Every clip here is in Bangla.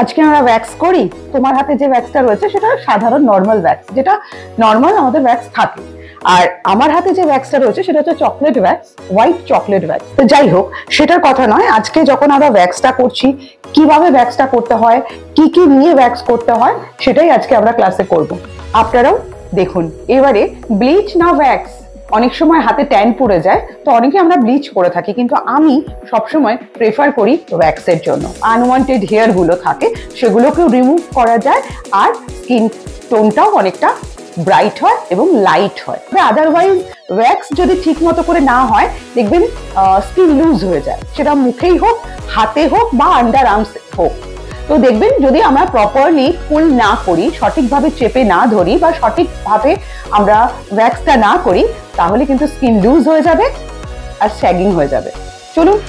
আজকে আমরা ওয়্যাক্স করি। তোমার হাতে যে ওয়্যাক্সটা রয়েছে সেটা সাধারণ নর্মাল ওয়্যাক্স, যেটা নর্মাল আমাদের ওয়্যাক্স থাকে। আর আমার হাতে যে ওয়্যাক্সটা রয়েছে সেটা হচ্ছে chocolate wax, white chocolate wax. তো যাই হোক, সেটার কথা নয়। আজকে যখন আমরা ওয়্যাক্সটা করছি, কিভাবে ওয়্যাক্সটা করতে হয়, কি কি নিয়ে ওয়্যাক্স করতে হয়, সেটাই আজকে আমরা ক্লাসে করব। আপনারাও দেখুন। এবারে ব্লিচ না ওয়্যাক্স, অনেক সময় হাতে ট্যান পড়ে যায়, তো অনেকে আমরা ব্লিচ করে থাকি, কিন্তু আমি সবসময় প্রেফার করি ওয়্যাক্সের জন্য। আনওয়ান্টেড হেয়ার গুলো থাকে সেগুলোকেও রিমুভ করা যায়, আর স্কিন টোনটাও অনেকটা ব্রাইট হয় এবং লাইট হয়। আদারওয়াইজ ওয়্যাক্স যদি ঠিক মতো করে না হয়, দেখবেন স্কিন লুজ হয়ে যায়, সেটা মুখেই হোক, হাতে হোক বা আন্ডার আর্মস হোক। তো দেখবেন যদি আমরা প্রপারলি পুল না করি, সঠিকভাবে চেপে না ধরি বা সঠিকভাবে আমরা ওয়্যাক্সটা না করি, তাহলে কিন্তু স্কিন লুজ হয়ে যাবে আর শ্যাগিং হয়ে যাবে। চলুন।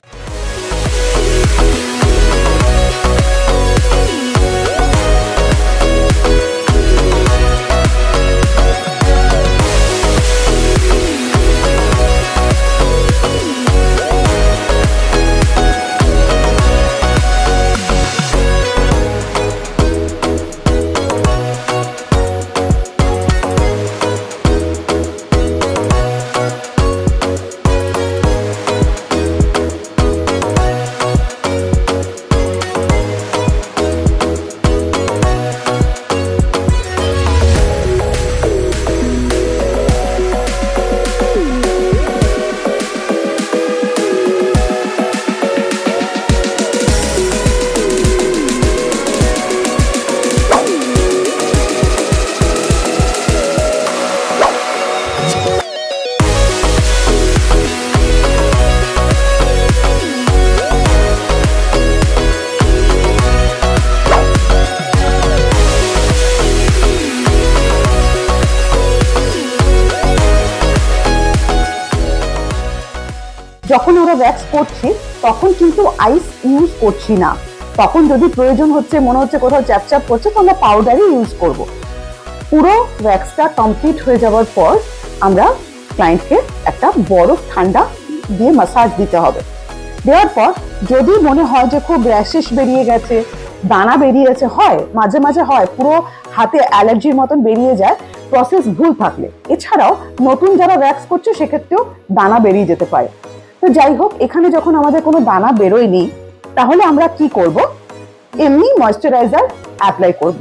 যখন আমরা ওয়্যাক্স করছি তখন কিন্তু আইস ইউজ করছি না। তখন যদি প্রয়োজন হচ্ছে, মনে হচ্ছে কোথাও চ্যাপচ্যাপ করছে, তো আমরা পাউডারই ইউজ করব। পুরো ওয়্যাক্সটা কমপ্লিট হয়ে যাওয়ার পর আমরা ক্লায়েন্টকে একটা বরফ ঠান্ডা দিয়ে ম্যাসাজ দিতে হবে। দেওয়ার পর যদি মনে হয় যে খুব র্যাশেস বেরিয়ে গেছে, দানা বেরিয়েছে, হয় মাঝে মাঝে হয় পুরো হাতে অ্যালার্জির মতন বেরিয়ে যায়, প্রসেস ভুল থাকলে। এছাড়াও নতুন যারা ওয়্যাক্স করছে সেক্ষেত্রেও দানা বেরিয়ে যেতে পারে। তো যাই হোক, এখানে যখন আমাদের কোনো দানা বেরোয়নি, তাহলে আমরা কি করব? এমনি ময়েশ্চারাইজার অ্যাপ্লাই করব।